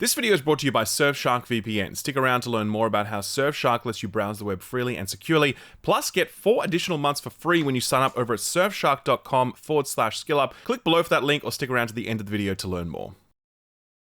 This video is brought to you by Surfshark VPN. Stick around to learn more about how Surfshark lets you browse the web freely and securely. Plus, get 4 additional months for free when you sign up over at surfshark.com/skillup. Click below for that link or stick around to the end of the video to learn more.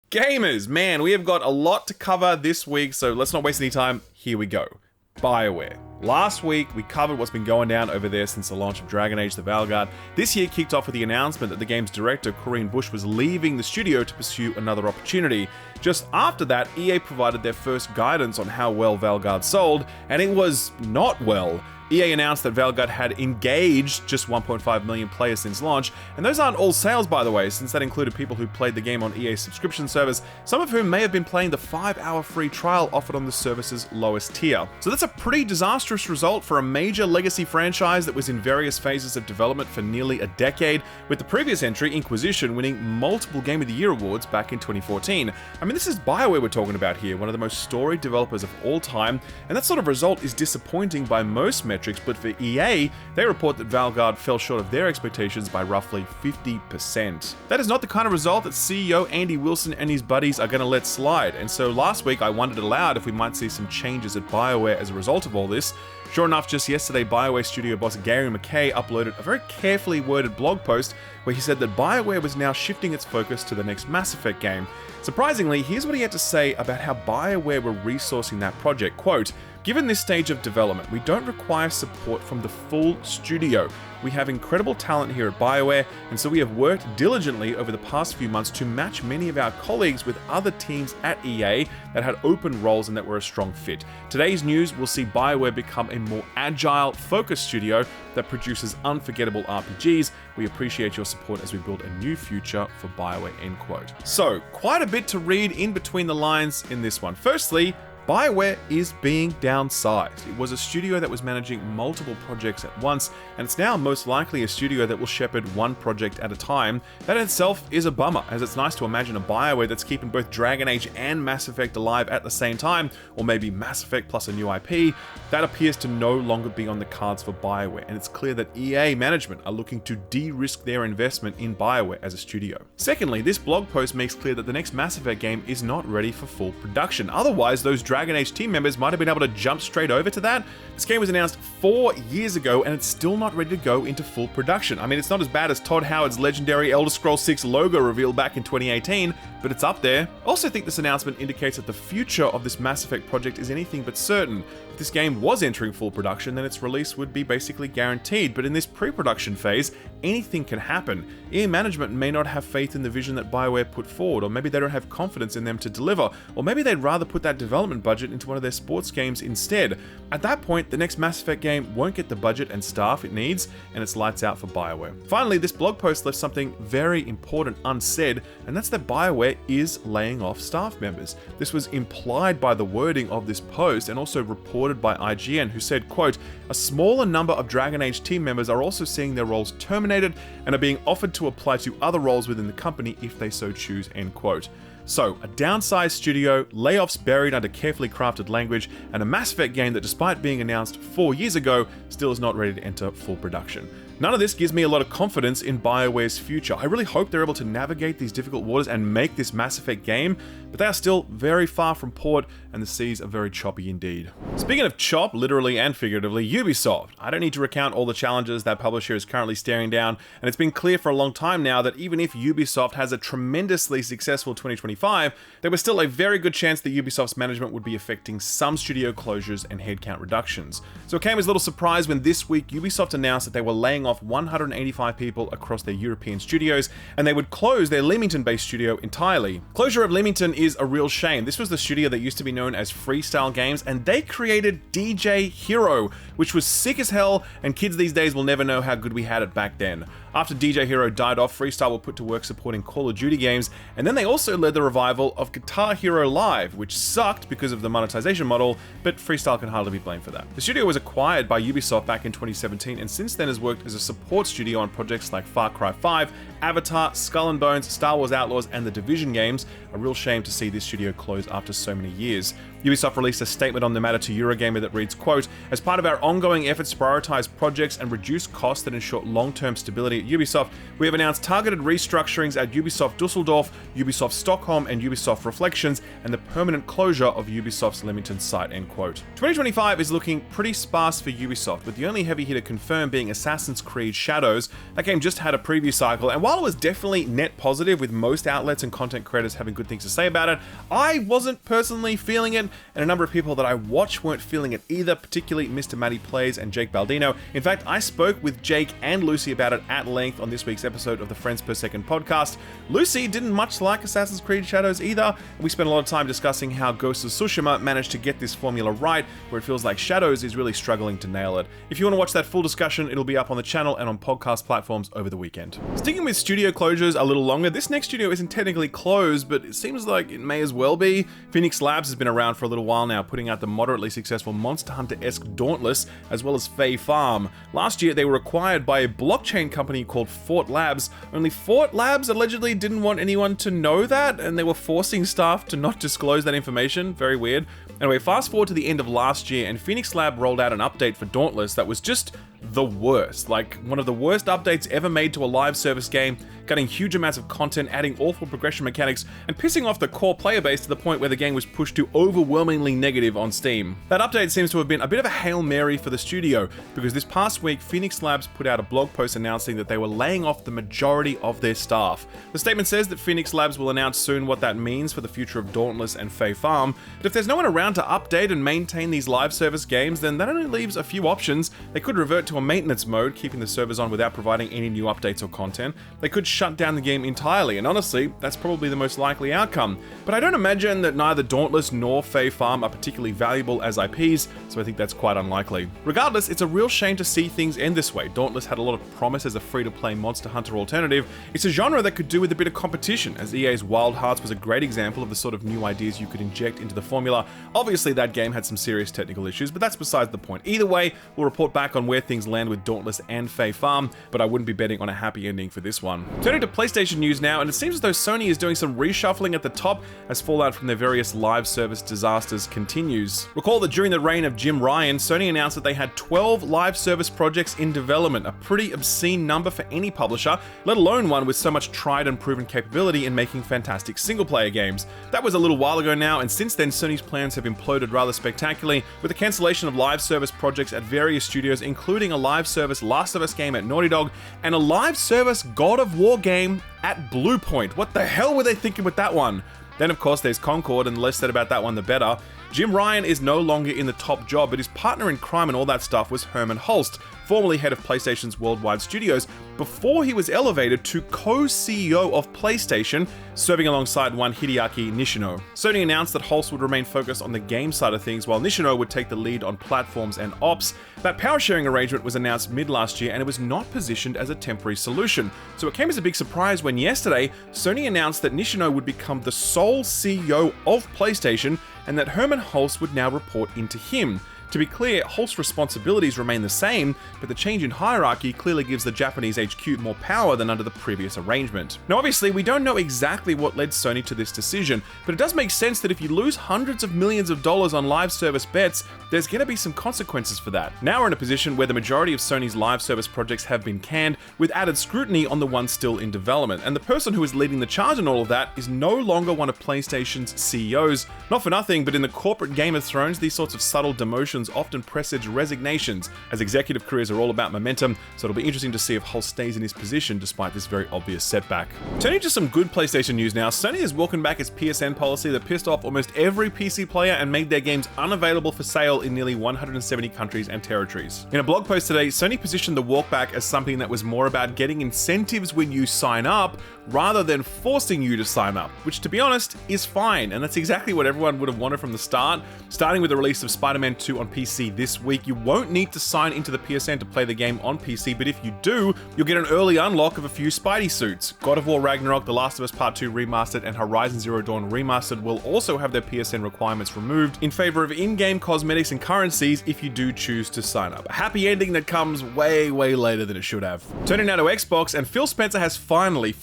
Gamers, man, we have got a lot to cover this week, so let's not waste any time. Here we go. Bioware. Last week, we covered what's been going down over there since the launch of Dragon Age the Veilguard. This year kicked off with the announcement that the game's director, Corinne Bush, was leaving the studio to pursue another opportunity. Just after that, EA provided their first guidance on how well Veilguard sold, and it was not well. EA announced that Veilguard had engaged just 1.5 million players since launch, and those aren't all sales, by the way, since that included people who played the game on EA's subscription service, some of whom may have been playing the 5-hour free trial offered on the service's lowest tier. So that's a pretty disastrous result for a major legacy franchise that was in various phases of development for nearly a decade, with the previous entry, Inquisition, winning multiple Game of the Year awards back in 2014. I mean, this is Bioware we're talking about here, one of the most storied developers of all time, and that sort of result is disappointing by most metrics. But for EA, they report that Veilguard fell short of their expectations by roughly 50%. That is not the kind of result that CEO Andy Wilson and his buddies are going to let slide, and so last week I wondered aloud if we might see some changes at Bioware as a result of all this. Sure enough, just yesterday, Bioware studio boss Gary McKay uploaded a very carefully worded blog post where he said that Bioware was now shifting its focus to the next Mass Effect game. Surprisingly, here's what he had to say about how Bioware were resourcing that project. Quote, "Given this stage of development, we don't require support from the full studio. We have incredible talent here at Bioware, and so we have worked diligently over the past few months to match many of our colleagues with other teams at EA that had open roles and that were a strong fit. Today's news will see Bioware become a more agile, focused studio that produces unforgettable RPGs. We appreciate your support as we build a new future for Bioware," end quote. So, quite a bit to read in between the lines in this one. Firstly, Bioware is being downsized. It was a studio that was managing multiple projects at once, and it's now most likely a studio that will shepherd one project at a time. That in itself is a bummer, as it's nice to imagine a Bioware that's keeping both Dragon Age and Mass Effect alive at the same time, or maybe Mass Effect plus a new IP. That appears to no longer be on the cards for Bioware, and it's clear that EA management are looking to de-risk their investment in Bioware as a studio. Secondly, this blog post makes clear that the next Mass Effect game is not ready for full production. Otherwise, those Dragon Age team members might have been able to jump straight over to that. This game was announced 4 years ago and it's still not ready to go into full production. I mean, it's not as bad as Todd Howard's legendary Elder Scrolls 6 logo reveal back in 2018, but it's up there. I also think this announcement indicates that the future of this Mass Effect project is anything but certain. If this game was entering full production, then its release would be basically guaranteed, but in this pre-production phase, anything can happen. EA management may not have faith in the vision that Bioware put forward, or maybe they don't have confidence in them to deliver, or maybe they'd rather put that development budget into one of their sports games instead. At that point, the next Mass Effect game won't get the budget and staff it needs, and it's lights out for Bioware. Finally, this blog post left something very important unsaid, and that's that Bioware is laying off staff members. This was implied by the wording of this post and also reported by IGN, who said, quote, "A smaller number of Dragon Age team members are also seeing their roles terminated and are being offered to apply to other roles within the company if they so choose," end quote. So, a downsized studio, layoffs buried under carefully crafted language, and a Mass Effect game that, despite being announced 4 years ago, still is not ready to enter full production. None of this gives me a lot of confidence in Bioware's future. I really hope they're able to navigate these difficult waters and make this Mass Effect game, but they are still very far from port, and the seas are very choppy indeed. Speaking of chop, literally and figuratively, Ubisoft. I don't need to recount all the challenges that publisher is currently staring down, and it's been clear for a long time now that even if Ubisoft has a tremendously successful 2025, there was still a very good chance that Ubisoft's management would be affecting some studio closures and headcount reductions. So it came as a little surprise when this week Ubisoft announced that they were laying off 185 people across their European studios, and they would close their Leamington-based studio entirely. Closure of Leamington is a real shame. This was the studio that used to be known as Freestyle Games, and they created DJ Hero, which was sick as hell, and kids these days will never know how good we had it back then. After DJ Hero died off, Freestyle were put to work supporting Call of Duty games, and then they also led the revival of Guitar Hero Live, which sucked because of the monetization model, but Freestyle can hardly be blamed for that. The studio was acquired by Ubisoft back in 2017, and since then has worked as a support studio on projects like Far Cry 5, Avatar, Skull and Bones, Star Wars Outlaws, and the Division games. A real shame to see this studio close after so many years. Ubisoft released a statement on the matter to Eurogamer that reads, quote, "As part of our ongoing efforts to prioritize projects and reduce costs that ensure long-term stability at Ubisoft, we have announced targeted restructurings at Ubisoft Dusseldorf, Ubisoft Stockholm, and Ubisoft Reflections, and the permanent closure of Ubisoft's Leamington site, end quote. 2025 is looking pretty sparse for Ubisoft, with the only heavy hitter confirmed being Assassin's Creed Shadows. That game just had a preview cycle, and while it was definitely net positive, with most outlets and content creators having good things to say about it, I wasn't personally feeling it, and a number of people that I watch weren't feeling it either, particularly Mr. Matty Plays and Jake Baldino. In fact, I spoke with Jake and Lucy about it at length on this week's episode of the Friends Per Second podcast. Lucy didn't much like Assassin's Creed Shadows either, and we spent a lot of time discussing how Ghost of Tsushima managed to get this formula right, where it feels like Shadows is really struggling to nail it. If you want to watch that full discussion, it'll be up on the channel and on podcast platforms over the weekend. Sticking with studio closures a little longer, this next studio isn't technically closed, but it seems like it may as well be. Phoenix Labs has been around for a little while now, putting out the moderately successful Monster Hunter-esque Dauntless, as well as Fae Farm. Last year, they were acquired by a blockchain company called Fort Labs, only Fort Labs allegedly didn't want anyone to know that, and they were forcing staff to not disclose that information. Very weird. Anyway, fast forward to the end of last year, and Phoenix Lab rolled out an update for Dauntless that was just the worst. Like, one of the worst updates ever made to a live service game, cutting huge amounts of content, adding awful progression mechanics, and pissing off the core player base to the point where the game was pushed to overwhelmingly negative on Steam. That update seems to have been a bit of a Hail Mary for the studio, because this past week, Phoenix Labs put out a blog post announcing that they were laying off the majority of their staff. The statement says that Phoenix Labs will announce soon what that means for the future of Dauntless and Fae Farm, but if there's no one around to update and maintain these live service games, then that only leaves a few options. They could revert to a maintenance mode, keeping the servers on without providing any new updates or content. They could shut down the game entirely, and honestly, that's probably the most likely outcome. But I don't imagine that neither Dauntless nor Fae Farm are particularly valuable as IPs, so I think that's quite unlikely. Regardless, it's a real shame to see things end this way. Dauntless had a lot of promise as a free-to-play Monster Hunter alternative. It's a genre that could do with a bit of competition, as EA's Wild Hearts was a great example of the sort of new ideas you could inject into the formula. Obviously, that game had some serious technical issues, but that's besides the point. Either way, we'll report back on where things land with Dauntless and Fae Farm, but I wouldn't be betting on a happy ending for this one. Turning to PlayStation news now, and it seems as though Sony is doing some reshuffling at the top as fallout from their various live service disasters continues. Recall that during the reign of Jim Ryan, Sony announced that they had 12 live service projects in development, a pretty obscene number for any publisher, let alone one with so much tried and proven capability in making fantastic single-player games. That was a little while ago now, and since then Sony's plans have imploded rather spectacularly, with the cancellation of live service projects at various studios, including a live service Last of Us game at Naughty Dog, and a live service God of War game at Bluepoint. What the hell were they thinking with that one? Then of course there's Concord, and the less said about that one the better. Jim Ryan is no longer in the top job, but his partner in crime and all that stuff was Herman Hulst, formerly head of PlayStation's worldwide studios, before he was elevated to co-CEO of PlayStation, serving alongside one Hideaki Nishino. Sony announced that Hulst would remain focused on the game side of things, while Nishino would take the lead on platforms and ops. That power-sharing arrangement was announced mid-last year, and it was not positioned as a temporary solution. So it came as a big surprise when yesterday, Sony announced that Nishino would become the sole CEO of PlayStation, and that Herman Hulst would now report into him. To be clear, Hulst's responsibilities remain the same, but the change in hierarchy clearly gives the Japanese HQ more power than under the previous arrangement. Now obviously, we don't know exactly what led Sony to this decision, but it does make sense that if you lose hundreds of millions of dollars on live service bets, there's going to be some consequences for that. Now we're in a position where the majority of Sony's live service projects have been canned, with added scrutiny on the ones still in development, and the person who is leading the charge in all of that is no longer one of PlayStation's CEOs. Not for nothing, but in the corporate Game of Thrones, these sorts of subtle demotions often presage resignations, as executive careers are all about momentum, so it'll be interesting to see if Hulst stays in his position despite this very obvious setback. Turning to some good PlayStation news now, Sony has walking back its PSN policy that pissed off almost every PC player and made their games unavailable for sale in nearly 170 countries and territories. In a blog post today, Sony positioned the walkback as something that was more about getting incentives when you sign up, rather than forcing you to sign up, which to be honest is fine, and that's exactly what everyone would have wanted from the start. Starting with the release of Spider-Man 2 on PC this week, you won't need to sign into the PSN to play the game on PC, but if you do, you'll get an early unlock of a few Spidey suits. God of War Ragnarok, The Last of Us Part 2 Remastered, and Horizon Zero Dawn Remastered will also have their PSN requirements removed in favor of in-game cosmetics and currencies if you do choose to sign up. A happy ending that comes way later than it should have. Turning now to Xbox, and Phil Spencer has finally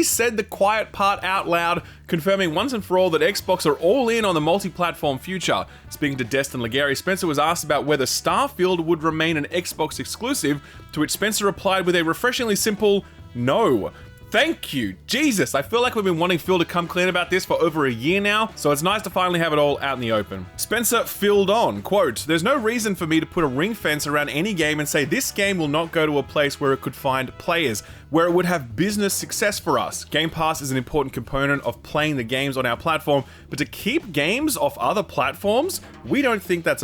said the quiet part out loud, confirming once and for all that Xbox are all in on the multi-platform future. Speaking to Destin Legarie, Spencer was asked about whether Starfield would remain an Xbox exclusive, to which Spencer replied with a refreshingly simple no. Thank you. Jesus, I feel like we've been wanting Phil to come clean about this for over a year now, so it's nice to finally have it all out in the open. Spencer filled on, quote, "There's no reason for me to put a ring fence around any game and say this game will not go to a place where it could find players, where it would have business success for us. Game Pass is an important component of playing the games on our platform, but to keep games off other platforms, we don't think that's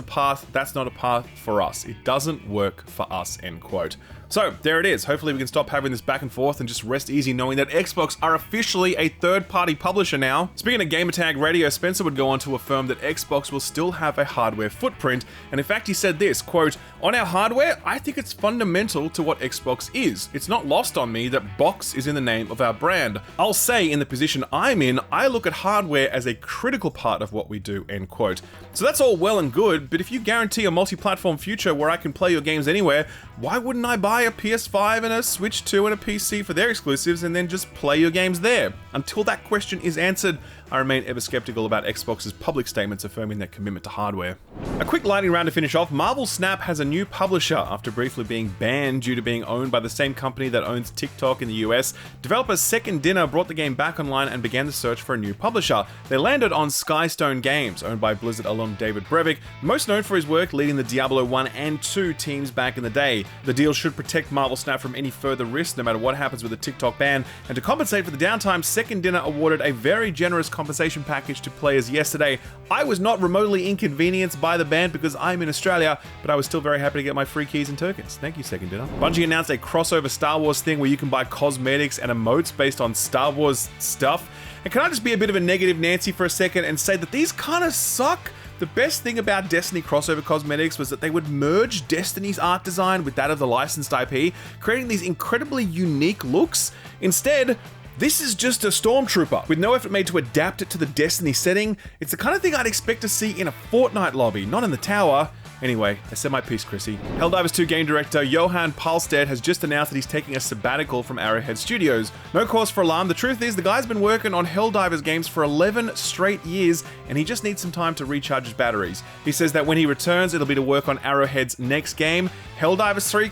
not a path for us. It doesn't work for us," end quote. So, there it is. Hopefully we can stop having this back and forth and just rest easy knowing that Xbox are officially a third-party publisher now. Speaking of Gamertag Radio, Spencer would go on to affirm that Xbox will still have a hardware footprint, and in fact he said this, quote, "On our hardware, I think it's fundamental to what Xbox is. It's not lost on me that box is in the name of our brand. I'll say in the position I'm in, I look at hardware as a critical part of what we do," end quote. So that's all well and good, but if you guarantee a multi-platform future where I can play your games anywhere, why wouldn't I buy a PS5 and a Switch 2 and a PC for their exclusives and then just play your games there? Until that question is answered, I remain ever skeptical about Xbox's public statements affirming their commitment to hardware. A quick lightning round to finish off. Marvel Snap has a new publisher after briefly being banned due to being owned by the same company that owns TikTok in the US. Developers Second Dinner brought the game back online and began the search for a new publisher. They landed on Skystone Games, owned by Blizzard alum David Brevik, most known for his work leading the Diablo 1 and 2 teams back in the day. The deal should protect Marvel Snap from any further risk no matter what happens with the TikTok ban, and to compensate for the downtime, Second Dinner awarded a very generous compensation package to players yesterday. I was not remotely inconvenienced by the ban because I'm in Australia, but I was still very happy to get my free keys and tokens. Thank you, Second Dinner. Bungie announced a crossover Star Wars thing where you can buy cosmetics and emotes based on Star Wars stuff. And can I just be a bit of a negative Nancy for a second and say that these kind of suck? The best thing about Destiny crossover cosmetics was that they would merge Destiny's art design with that of the licensed IP, creating these incredibly unique looks. Instead, this is just a Stormtrooper, with no effort made to adapt it to the Destiny setting. It's the kind of thing I'd expect to see in a Fortnite lobby, not in the tower. Anyway, I said my piece, Chrissy. Helldivers 2 game director Johan Palstedt has just announced that he's taking a sabbatical from Arrowhead Studios. No cause for alarm. The truth is, the guy's been working on Helldivers games for 11 straight years, and he just needs some time to recharge his batteries. He says that when he returns, it'll be to work on Arrowhead's next game, Helldivers 3 ?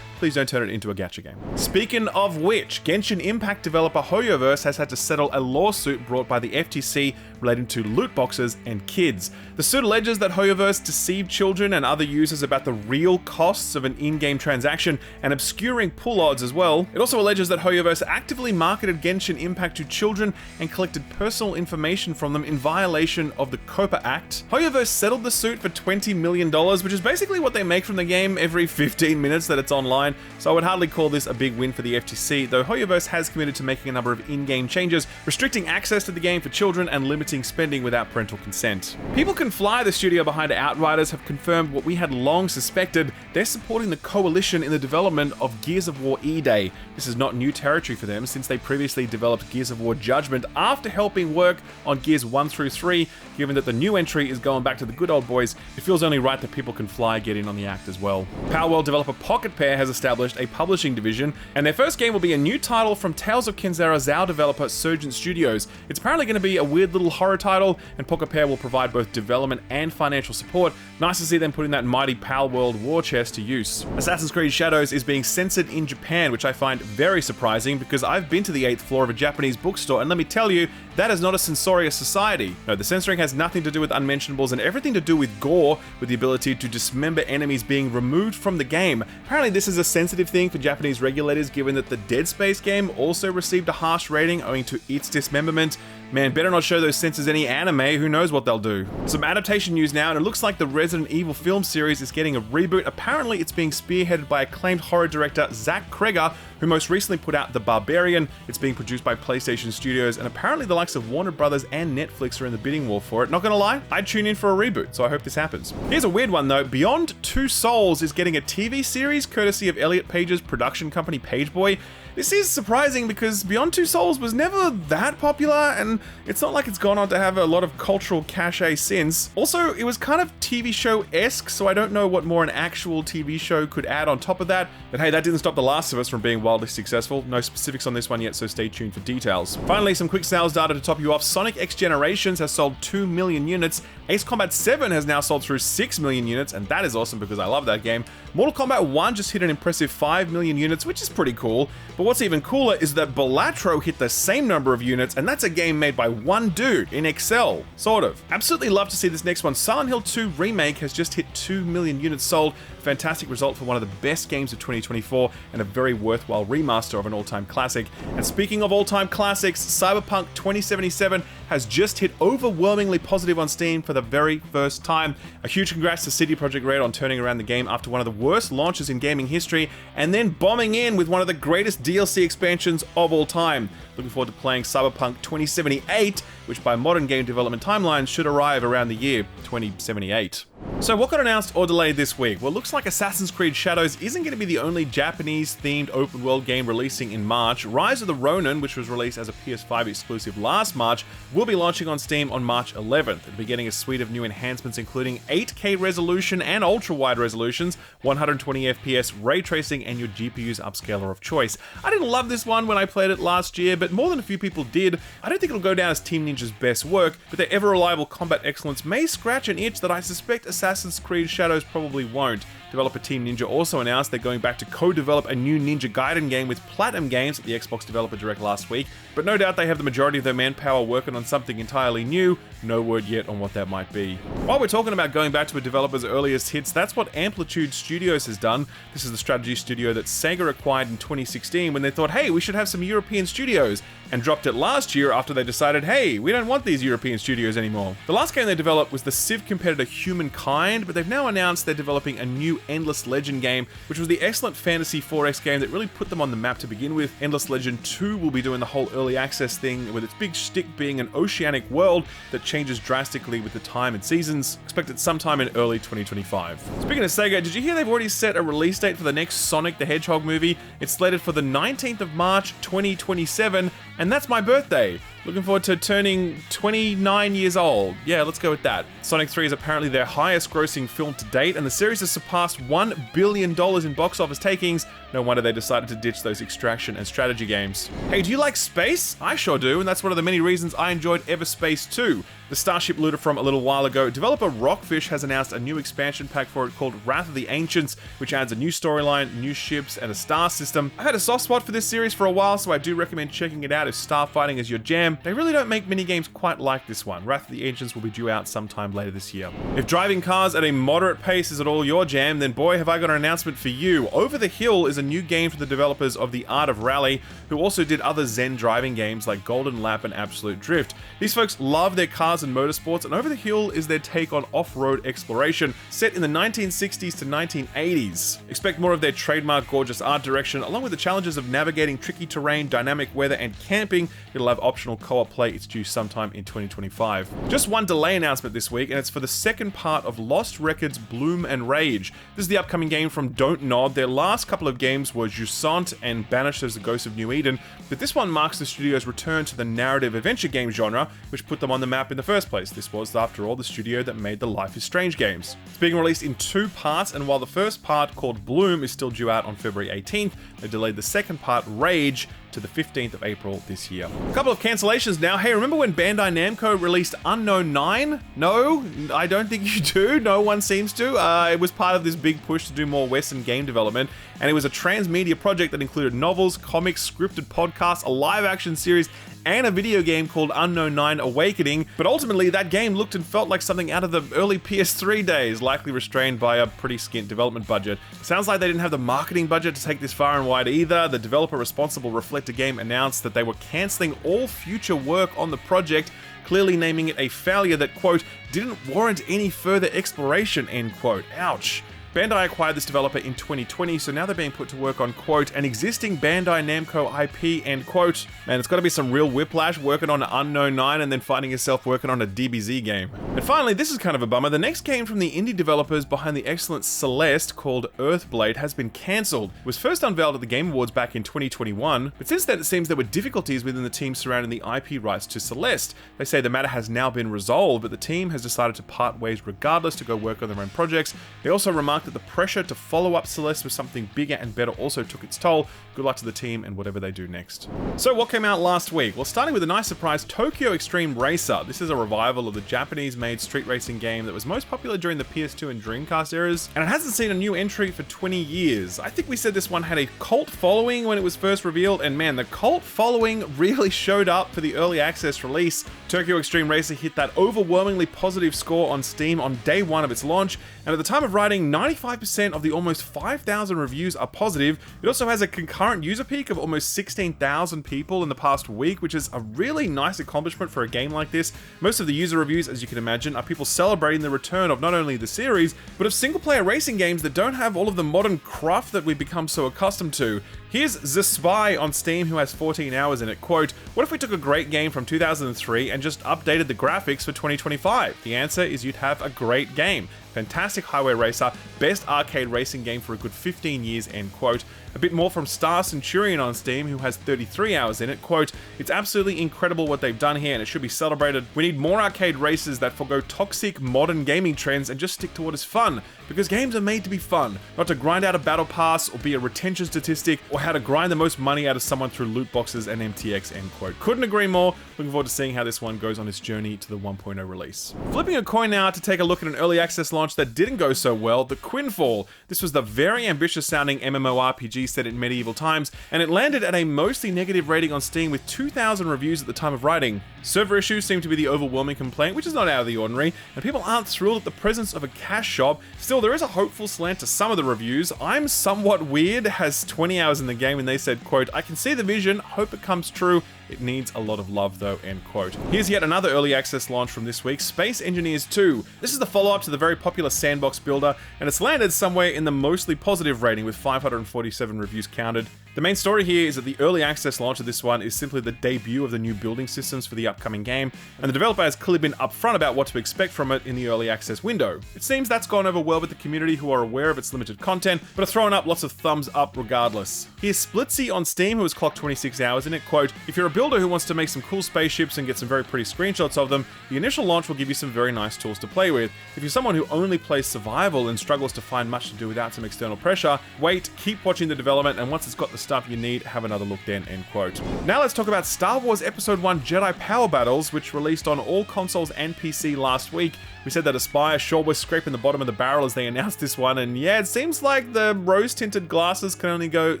Please don't turn it into a gacha game. Speaking of which, Genshin Impact developer Hoyoverse has had to settle a lawsuit brought by the FTC relating to loot boxes and kids. The suit alleges that Hoyoverse deceived children and other users about the real costs of an in-game transaction and obscuring pull odds as well. It also alleges that Hoyoverse actively marketed Genshin Impact to children and collected personal information from them in violation of the COPA Act. Hoyoverse settled the suit for $20 million, which is basically what they make from the game every 15 minutes that it's online. So I would hardly call this a big win for the FTC, though Hoyoverse has committed to making a number of in-game changes, restricting access to the game for children and limiting spending without parental consent. People Can Fly, the studio behind Outriders, have confirmed what we had long suspected. They're supporting the coalition in the development of Gears of War E-Day. This is not new territory for them, since they previously developed Gears of War Judgment after helping work on Gears 1 through 3. Given that the new entry is going back to the good old boys, it feels only right that People Can Fly get in on the act as well. Palworld developer Pocket Pair has established a publishing division, and their first game will be a new title from Tales of Kenzera Zao developer Surgent Studios. It's apparently going to be a weird little horror title, and Pocket Pair will provide both development and financial support. Nice to see them putting that mighty Palworld war chest to use. Assassin's Creed Shadows is being censored in Japan, which I find very surprising because I've been to the 8th floor of a Japanese bookstore, and let me tell you, that is not a censorious society. No, the censoring has nothing to do with unmentionables and everything to do with gore, with the ability to dismember enemies being removed from the game. Apparently this is a sensitive thing for Japanese regulators, given that the Dead Space game also received a harsh rating owing to its dismemberment. Man, better not show those censors any anime, who knows what they'll do. Some adaptation news now, and it looks like the Resident Evil film series is getting a reboot. Apparently it's being spearheaded by acclaimed horror director Zach Kreger, who most recently put out The Barbarian. It's being produced by PlayStation Studios, and apparently the likes of Warner Brothers and Netflix are in the bidding war for it. Not gonna lie, I'd tune in for a reboot, so I hope this happens. Here's a weird one though. Beyond Two Souls is getting a TV series courtesy of Elliot Page's production company Pageboy. This is surprising because Beyond Two Souls was never that popular, and it's not like it's gone on to have a lot of cultural cachet since. Also, it was kind of TV show-esque, so I don't know what more an actual TV show could add on top of that. But hey, that didn't stop The Last of Us from being wildly successful. No specifics on this one yet, so stay tuned for details. Finally, some quick sales data to top you off. Sonic X Generations has sold 2 million units. Ace Combat 7 has now sold through 6 million units, and that is awesome because I love that game. Mortal Kombat 1 just hit an impressive 5 million units, which is pretty cool. But what's even cooler is that Balatro hit the same number of units, and that's a game made by one dude in Excel, sort of. Absolutely love to see this next one. Silent Hill 2 Remake has just hit 2 million units sold. Fantastic result for one of the best games of 2024 and a very worthwhile remaster of an all-time classic. And speaking of all-time classics, Cyberpunk 2077 has just hit overwhelmingly positive on Steam for the very first time. A huge congrats to CD Projekt Red on turning around the game after one of the worst launches in gaming history and then bombing in with one of the greatest DLC expansions of all time. Looking forward to playing Cyberpunk 2078, which by modern game development timelines should arrive around the year 2078. So what got announced or delayed this week? Well, it looks like Assassin's Creed Shadows isn't going to be the only Japanese-themed open-world game releasing in March. Rise of the Ronin, which was released as a PS5 exclusive last March, will be launching on Steam on March 11th. It'll be getting a suite of new enhancements including 8K resolution and ultra-wide resolutions, 120 FPS, ray tracing, and your GPU's upscaler of choice. I didn't love this one when I played it last year, but more than a few people did. I don't think it'll go down as Team Ninja's best work, but their ever-reliable combat excellence may scratch an itch that I suspect Assassin's Creed Shadows probably won't. Developer Team Ninja also announced they're going back to co-develop a new Ninja Gaiden game with Platinum Games at the Xbox Developer Direct last week, but no doubt they have the majority of their manpower working on something entirely new. No word yet on what that might be. While we're talking about going back to a developer's earliest hits, that's what Amplitude Studios has done. This is the strategy studio that Sega acquired in 2016 when they thought, hey, we should have some European studios, and dropped it last year after they decided, hey, we don't want these European studios anymore. The last game they developed was the Civ competitor Humankind, but they've now announced they're developing a new Endless Legend game, which was the excellent Fantasy 4X game that really put them on the map to begin with. Endless Legend 2 will be doing the whole early access thing, with its big shtick being an oceanic world that changes drastically with the time and seasons. Expected sometime in early 2025. Speaking of Sega, did you hear they've already set a release date for the next Sonic the Hedgehog movie? It's slated for the 19th of March 2027, and that's my birthday. Looking forward to turning 29 years old. Yeah, let's go with that. Sonic 3 is apparently their highest grossing film to date, and the series has surpassed $1 billion in box office takings. No wonder they decided to ditch those extraction and strategy games. Hey, do you like space? I sure do, and that's one of the many reasons I enjoyed Everspace 2. The Starship looter from a little while ago, developer Rockfish has announced a new expansion pack for it called Wrath of the Ancients, which adds a new storyline, new ships, and a star system. I've had a soft spot for this series for a while, so I do recommend checking it out if starfighting is your jam. They really don't make many games quite like this one. Wrath of the Ancients will be due out sometime later this year. If driving cars at a moderate pace is at all your jam, then boy have I got an announcement for you. Over the Hill is a new game for the developers of The Art of Rally, who also did other Zen driving games like Golden Lap and Absolute Drift. These folks love their cars and motorsports, and Over the Hill is their take on off-road exploration, set in the 1960s to 1980s. Expect more of their trademark gorgeous art direction, along with the challenges of navigating tricky terrain, dynamic weather, and camping. It'll have optional co-op play. It's due sometime in 2025. Just one delay announcement this week, and it's for the second part of Lost Records Bloom and Rage. This is the upcoming game from Don't Nod. Their last couple of games were Jusant and Banished as the Ghost of New Eden, but this one marks the studio's return to the narrative adventure game genre, which put them on the map in the first place. This was, after all, the studio that made the Life is Strange games. It's being released in 2 parts, and while the first part, called Bloom, is still due out on February 18th, they delayed the second part, Rage, to the 15th of April this year. A couple of cancellations now. Hey, remember when Bandai Namco released Unknown 9? No, I don't think you do. No one seems to. It was part of this big push to do more Western game development, and it was a transmedia project that included novels, comics, scripted podcasts, a live-action series, and a video game called Unknown 9 Awakening, but ultimately that game looked and felt like something out of the early PS3 days, likely restrained by a pretty skint development budget. Sounds like they didn't have the marketing budget to take this far and wide either. The developer responsible, Reflector Game, announced that they were cancelling all future work on the project, clearly naming it a failure that, quote, didn't warrant any further exploration, end quote. Ouch. Bandai acquired this developer in 2020, so now they're being put to work on, quote, an existing Bandai Namco IP, end quote. Man, it's gotta be some real whiplash working on Unknown 9 and then finding yourself working on a DBZ game. And finally, this is kind of a bummer. The next game from the indie developers behind the excellent Celeste, called Earthblade, has been cancelled. It was first unveiled at the Game Awards back in 2021, but since then it seems there were difficulties within the team surrounding the IP rights to Celeste. They say the matter has now been resolved, but the team has decided to part ways regardless to go work on their own projects. They also remarked that the pressure to follow up Celeste with something bigger and better also took its toll. Good luck to the team and whatever they do next. So what came out last week? Well, starting with a nice surprise, Tokyo Extreme Racer. This is a revival of the Japanese-made street racing game that was most popular during the PS2 and Dreamcast eras, and it hasn't seen a new entry for 20 years. I think we said this one had a cult following when it was first revealed, and man, the cult following really showed up for the early access release. Tokyo Extreme Racer hit that overwhelmingly positive score on Steam on day one of its launch, and at the time of writing, 95% of the almost 5,000 reviews are positive. It also has a concurrent user peak of almost 16,000 people in the past week, which is a really nice accomplishment for a game like this. Most of the user reviews, as you can imagine, are people celebrating the return of not only the series, but of single-player racing games that don't have all of the modern cruft that we've become so accustomed to. Here's The Spy on Steam, who has 14 hours in it. Quote, what if we took a great game from 2003 and just updated the graphics for 2025? The answer is you'd have a great game. Fantastic highway racer, best arcade racing game for a good 15 years, end quote. A bit more from Star Centurion on Steam, who has 33 hours in it. Quote, it's absolutely incredible what they've done here and it should be celebrated. We need more arcade races that forgo toxic modern gaming trends and just stick to what is fun. Because games are made to be fun, not to grind out a battle pass or be a retention statistic or how to grind the most money out of someone through loot boxes and MTX, end quote. Couldn't agree more. Looking forward to seeing how this one goes on its journey to the 1.0 release. Flipping a coin now to take a look at an early access launch that didn't go so well, the Quinfall. This was the very ambitious sounding MMORPG set in medieval times, and it landed at a mostly negative rating on Steam with 2,000 reviews at the time of writing. Server issues seem to be the overwhelming complaint, which is not out of the ordinary, and people aren't thrilled at the presence of a cash shop. Still, there is a hopeful slant to some of the reviews. I'm Somewhat Weird has 20 hours in the game, and they said, quote, I can see the vision, hope it comes true. It needs a lot of love though, end quote. Here's yet another early access launch from this week, Space Engineers 2. This is the follow-up to the very popular sandbox builder, and it's landed somewhere in the mostly positive rating with 547 reviews counted. The main story here is that the early access launch of this one is simply the debut of the new building systems for the upcoming game, and the developer has clearly been upfront about what to expect from it in the early access window. It seems that's gone over well with the community who are aware of its limited content, but are throwing up lots of thumbs up regardless. Here's Splitsy on Steam, who has clocked 26 hours in it. Quote, if you're a builder who wants to make some cool spaceships and get some very pretty screenshots of them, the initial launch will give you some very nice tools to play with. If you're someone who only plays survival and struggles to find much to do without some external pressure, wait, keep watching the development, and once it's got the stuff you need, have another look then, end quote. Now let's talk about Star Wars Episode 1 Jedi Power Battles, which released on all consoles and PC last week. We said that Aspire sure was scraping the bottom of the barrel as they announced this one, and yeah, it seems like the rose-tinted glasses can only go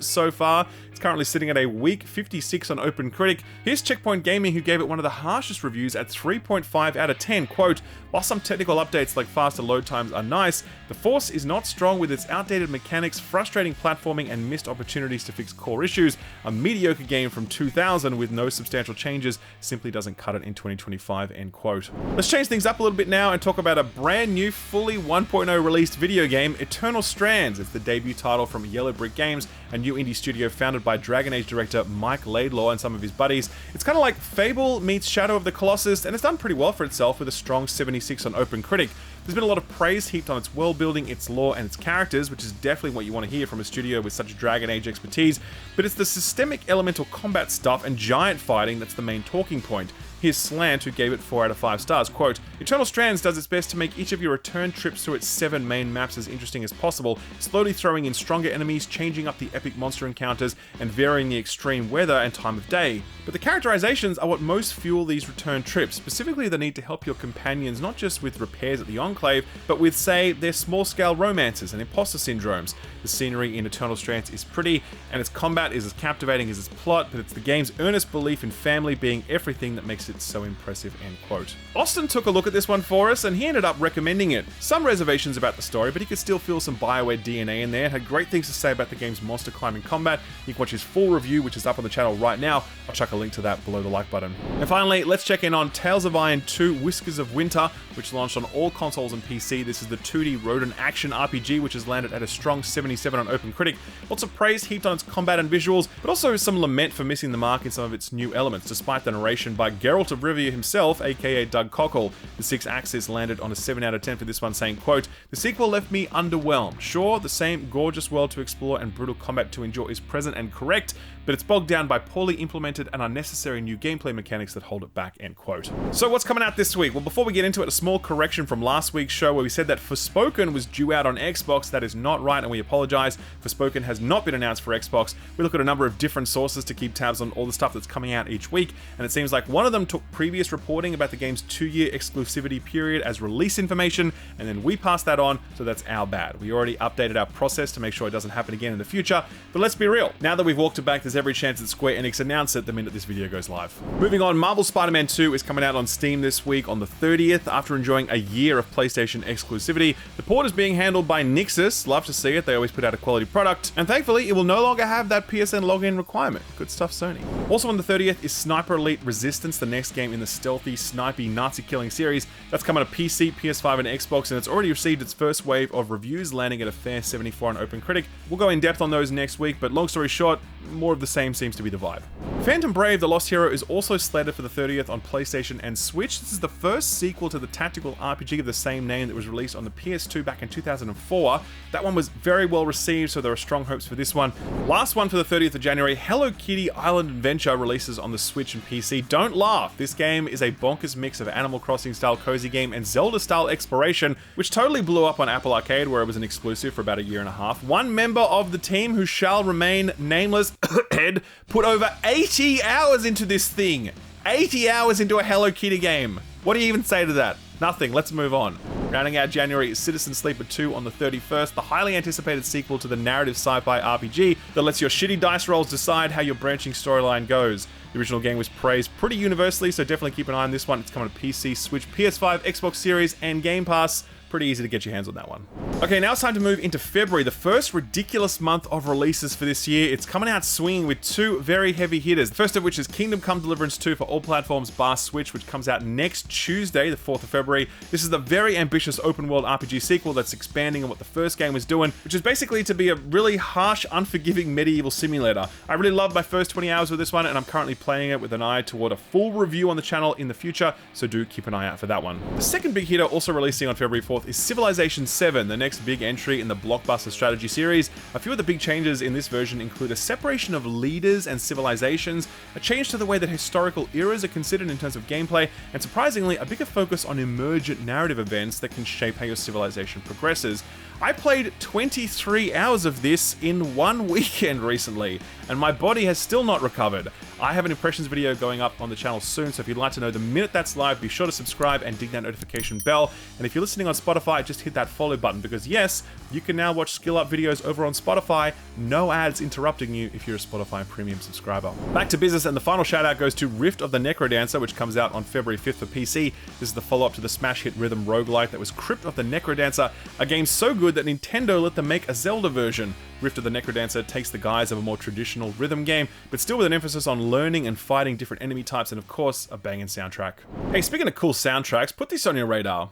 so far. It's currently sitting at a weak 56 on OpenCritic. Here's Checkpoint Gaming, who gave it one of the harshest reviews at 3.5 out of 10. Quote, while some technical updates like faster load times are nice, the Force is not strong with its outdated mechanics, frustrating platforming, and missed opportunities to fix core issues. A mediocre game from 2000 with no substantial changes simply doesn't cut it in 2025, end quote. Let's change things up a little bit now and talk about a brand new, fully 1.0 released video game, Eternal Strands. It's the debut title from Yellow Brick Games, a new indie studio founded by Dragon Age director Mike Laidlaw and some of his buddies. It's kind of like Fable meets Shadow of the Colossus, and it's done pretty well for itself with a strong 76 on OpenCritic. There's been a lot of praise heaped on its world building, its lore, and its characters, which is definitely what you want to hear from a studio with such Dragon Age expertise, but it's the systemic elemental combat stuff and giant fighting that's the main talking point. Here's Slant, who gave it 4 out of 5 stars. Quote, Eternal Strands does its best to make each of your return trips through its 7 main maps as interesting as possible, slowly throwing in stronger enemies, changing up the epic monster encounters, and varying the extreme weather and time of day. But the characterizations are what most fuel these return trips, specifically the need to help your companions not just with repairs at the Enclave, but with, say, their small-scale romances and imposter syndromes. The scenery in Eternal Strands is pretty, and its combat is as captivating as its plot, but it's the game's earnest belief in family being everything that makes it so impressive, end quote. Austin took a look at this one for us, and he ended up recommending it. Some reservations about the story, but he could still feel some Bioware DNA in there, and had great things to say about the game's monster climbing combat. You can watch his full review, which is up on the channel right now. I'll chuck a link to that below the like button. And finally, let's check in on Tales of Iron 2 Whiskers of Winter, which launched on all consoles consoles and PC. This is the 2D rodent action RPG, which has landed at a strong 77 on OpenCritic. Lots of praise heaped on its combat and visuals, but also some lament for missing the mark in some of its new elements, despite the narration by Geralt of Rivia himself, aka Doug Cockle. The 6-axis landed on a 7 out of 10 for this one, saying, quote, "The sequel left me underwhelmed. Sure, the same gorgeous world to explore and brutal combat to enjoy is present and correct, but it's bogged down by poorly implemented and unnecessary new gameplay mechanics that hold it back," end quote. So what's coming out this week? Well, before we get into it, a small correction from last week's show where we said that Forspoken was due out on Xbox. That is not right, and we apologize. Forspoken has not been announced for Xbox. We look at a number of different sources to keep tabs on all the stuff that's coming out each week, and it seems like one of them took previous reporting about the game's 2-year exclusivity period as release information, and then we passed that on, so that's our bad. We already updated our process to make sure it doesn't happen again in the future, but let's be real. Now that we've walked it back, there's every chance that Square Enix announce it the minute this video goes live. Moving on, Marvel Spider-Man 2 is coming out on Steam this week on the 30th. After enjoying a year of PlayStation exclusivity, the port is being handled by Nixxes. Love to see it. They always put out a quality product, and thankfully it will no longer have that PSN login requirement. Good stuff, Sony. Also on the 30th is Sniper Elite Resistance, the next game in the stealthy, snipey, Nazi-killing series. That's coming to PC, PS5, and Xbox, and it's already received its first wave of reviews, landing at a fair 74 on OpenCritic. We'll go in depth on those next week, but long story short, more of the same seems to be the vibe. Phantom Brave: The Lost Hero is also slated for the 30th on PlayStation and Switch. This is the first sequel to the tactical RPG of the same name that was released on the PS2 back in 2004. That one was very well received, so there are strong hopes for this one. Last one for the 30th of January, Hello Kitty Island Adventure releases on the Switch and PC. Don't laugh, this game is a bonkers mix of Animal Crossing style cozy game and Zelda style exploration, which totally blew up on Apple Arcade, where it was an exclusive for about a year and a half. One member of the team, who shall remain nameless, Ed, put over 80 hours into this thing. 80 hours into a Hello Kitty game. What do you even say to that? Nothing. Let's move on. Rounding out January is Citizen Sleeper 2 on the 31st, the highly anticipated sequel to the narrative sci-fi RPG that lets your shitty dice rolls decide how your branching storyline goes. The original game was praised pretty universally, so definitely keep an eye on this one. It's coming to PC, Switch, PS5, Xbox Series, and Game Pass. Pretty easy to get your hands on that one. Okay, now it's time to move into February, the first ridiculous month of releases for this year. It's coming out swinging with two very heavy hitters. The first of which is Kingdom Come Deliverance 2 for all platforms bar Switch, which comes out next Tuesday, the 4th of February. This is the very ambitious open world RPG sequel that's expanding on what the first game was doing, which is basically to be a really harsh, unforgiving medieval simulator. I really loved my first 20 hours with this one, and I'm currently playing it with an eye toward a full review on the channel in the future, so do keep an eye out for that one. The second big hitter, also releasing on February 4th, is Civilization 7, the next big entry in the blockbuster strategy series. A few of the big changes in this version include a separation of leaders and civilizations, a change to the way that historical eras are considered in terms of gameplay, and surprisingly, a bigger focus on emergent narrative events that can shape how your civilization progresses. I played 23 hours of this in one weekend recently, and my body has still not recovered. I have an impressions video going up on the channel soon, so if you'd like to know the minute that's live, be sure to subscribe and ding that notification bell. And if you're listening on Spotify, just hit that follow button, because yes, you can now watch skill up videos over on Spotify, no ads interrupting you if you're a Spotify premium subscriber. Back to business, and the final shout out goes to Rift of the Necrodancer, which comes out on February 5th for PC. This is the follow-up to the smash hit rhythm roguelite that was Crypt of the Necrodancer, a game so good that Nintendo let them make a Zelda version. Rift of the Necrodancer takes the guise of a more traditional rhythm game, but still with an emphasis on learning and fighting different enemy types, and of course, a banging soundtrack. Hey, speaking of cool soundtracks, put this on your radar.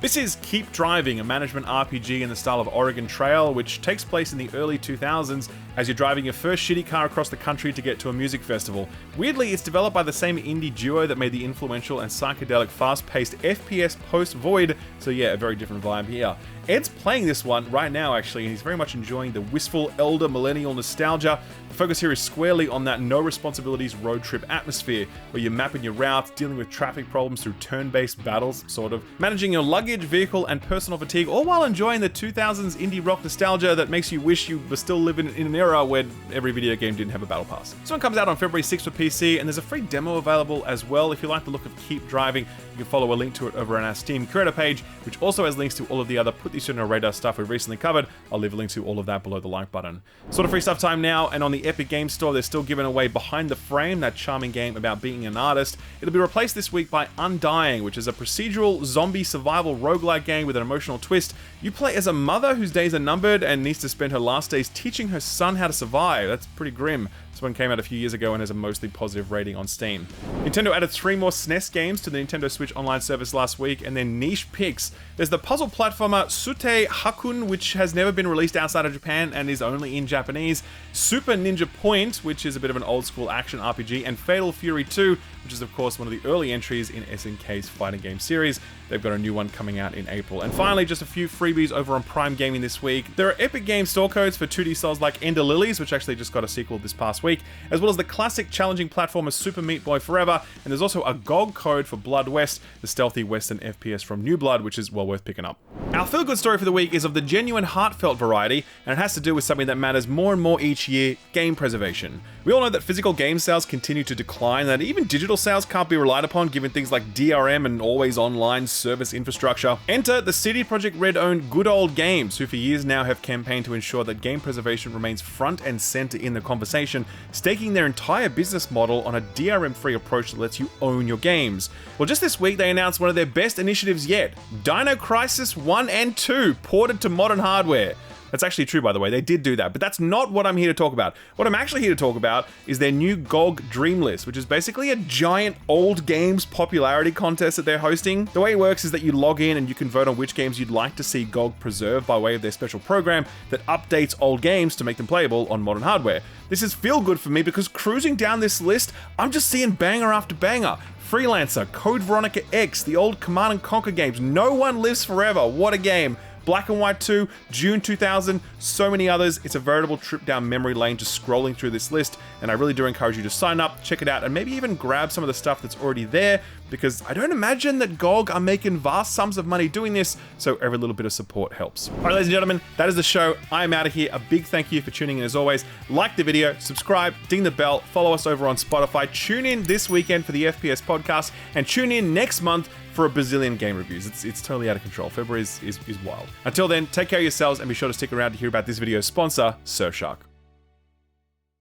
This is Keep Driving, a management RPG in the style of Oregon Trail, which takes place in the early 2000s as you're driving your first shitty car across the country to get to a music festival. Weirdly, it's developed by the same indie duo that made the influential and psychedelic fast-paced FPS post-Void, so yeah, a very different vibe here. Ed's playing this one right now, actually, and he's very much enjoying the wistful, elder millennial nostalgia. The focus here is squarely on that no-responsibilities road trip atmosphere, where you're mapping your routes, dealing with traffic problems through turn-based battles, sort of, managing your luggage, vehicle, and personal fatigue, all while enjoying the 2000s indie rock nostalgia that makes you wish you were still living in an era where every video game didn't have a battle pass. This one comes out on February 6th for PC, and there's a free demo available as well. If you like the look of Keep Driving, you can follow a link to it over on our Steam Curator page, which also has links to all of the other Put This on Your Radar stuff we've recently covered. I'll leave a link to all of that below the like button. Sort of free stuff time now, and on the Epic Games Store, they're still giving away Behind the Frame, that charming game about being an artist. It'll be replaced this week by Undying, which is a procedural zombie survival roguelike game with an emotional twist. You play as a mother whose days are numbered and needs to spend her last days teaching her son how to survive. That's pretty grim. This one came out a few years ago and has a mostly positive rating on Steam. Nintendo added 3 more SNES games to the Nintendo Switch Online service last week, and then niche picks. There's the puzzle platformer Sute Hakun, which has never been released outside of Japan and is only in Japanese, Super Ninja Point, which is a bit of an old school action RPG, and Fatal Fury 2, which is of course one of the early entries in SNK's fighting game series. They've got a new one coming out in April. And finally, just a few freebies over on Prime Gaming this week. There are Epic Games store codes for 2D Souls like Ender Lilies, which actually just got a sequel this past week, as well as the classic challenging platformer Super Meat Boy Forever, and there's also a GOG code for Blood West, the stealthy western FPS from New Blood, which is well worth picking up. Our feel-good story for the week is of the genuine heartfelt variety, and it has to do with something that matters more and more each year: game preservation. We all know that physical game sales continue to decline, and that even digital sales can't be relied upon given things like DRM and always online service infrastructure. Enter the CD Projekt Red-owned Good Old Games, who for years now have campaigned to ensure that game preservation remains front and center in the conversation, staking their entire business model on a DRM-free approach that lets you own your games. Well, just this week they announced one of their best initiatives yet: Dino Crisis 1 and 2 ported to modern hardware. That's actually true, by the way. They did do that, but that's not what I'm here to talk about. What I'm actually here to talk about is their new GOG Dream List, which is basically a giant old games popularity contest that they're hosting. The way it works is that you log in and you can vote on which games you'd like to see GOG preserve by way of their special program that updates old games to make them playable on modern hardware. This is feel good for me because cruising down this list, I'm just seeing banger after banger. Freelancer, Code Veronica X, the old Command & Conquer games, No One Lives Forever, what a game. Black and White 2, June 2000, so many others. It's a veritable trip down memory lane just scrolling through this list, and I really do encourage you to sign up, check it out, and maybe even grab some of the stuff that's already there, because I don't imagine that GOG are making vast sums of money doing this, so every little bit of support helps. All right, ladies and gentlemen, that is the show. I am out of here. A big thank you for tuning in as always. Like the video, subscribe, ding the bell, follow us over on Spotify, tune in this weekend for the FPS podcast, and tune in next month for a bazillion game reviews. It's totally out of control. February is wild. Until then, take care of yourselves and be sure to stick around to hear about this video's sponsor, Surfshark.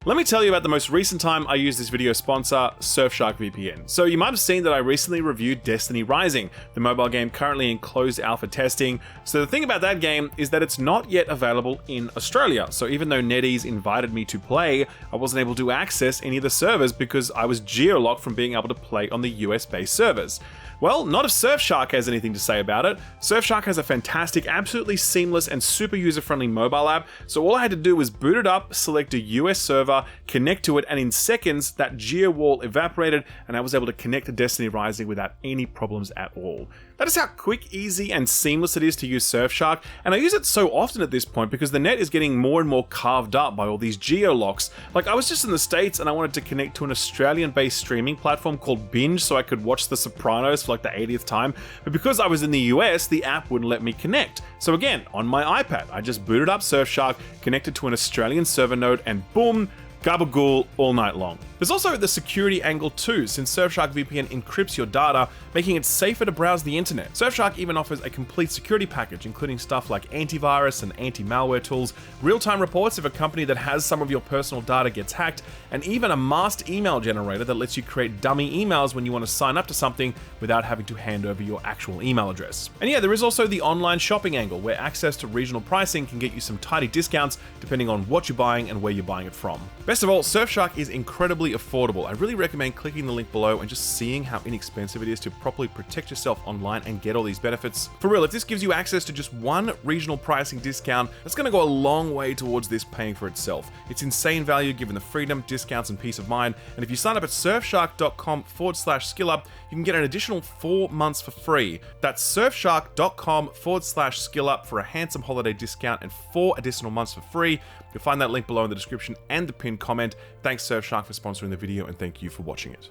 Let me tell you about the most recent time I used this video sponsor, Surfshark VPN. So you might have seen that I recently reviewed Destiny Rising, the mobile game currently in closed alpha testing. So the thing about that game is that it's not yet available in Australia. So even though NetEase invited me to play, I wasn't able to access any of the servers because I was geo-locked from being able to play on the US-based servers. Well, not if Surfshark has anything to say about it. Surfshark has a fantastic, absolutely seamless and super user-friendly mobile app, so all I had to do was boot it up, select a US server, connect to it, and in seconds, that geo wall evaporated, and I was able to connect to Destiny Rising without any problems at all. That is how quick, easy, and seamless it is to use Surfshark, and I use it so often at this point because the net is getting more and more carved up by all these geo-locks. Like, I was just in the States and I wanted to connect to an Australian-based streaming platform called Binge so I could watch The Sopranos for like the 80th time, but because I was in the US, the app wouldn't let me connect. So again, on my iPad, I just booted up Surfshark, connected to an Australian server node, and boom, gabagool all night long. There's also the security angle too, since Surfshark VPN encrypts your data, making it safer to browse the internet. Surfshark even offers a complete security package, including stuff like antivirus and anti-malware tools, real-time reports if a company that has some of your personal data gets hacked, and even a masked email generator that lets you create dummy emails when you want to sign up to something without having to hand over your actual email address. And yeah, there is also the online shopping angle, where access to regional pricing can get you some tidy discounts depending on what you're buying and where you're buying it from. Best of all, Surfshark is incredibly affordable. I really recommend clicking the link below and just seeing how inexpensive it is to properly protect yourself online and get all these benefits. For real, if this gives you access to just one regional pricing discount, that's going to go a long way towards this paying for itself. It's insane value given the freedom, discounts, and peace of mind. And if you sign up at surfshark.com/skillup, you can get an additional 4 months for free. That's surfshark.com/skillup for a handsome holiday discount and 4 additional months for free. You'll find that link below in the description and the pinned comment. Thanks Surfshark for sponsoring the video, and thank you for watching it.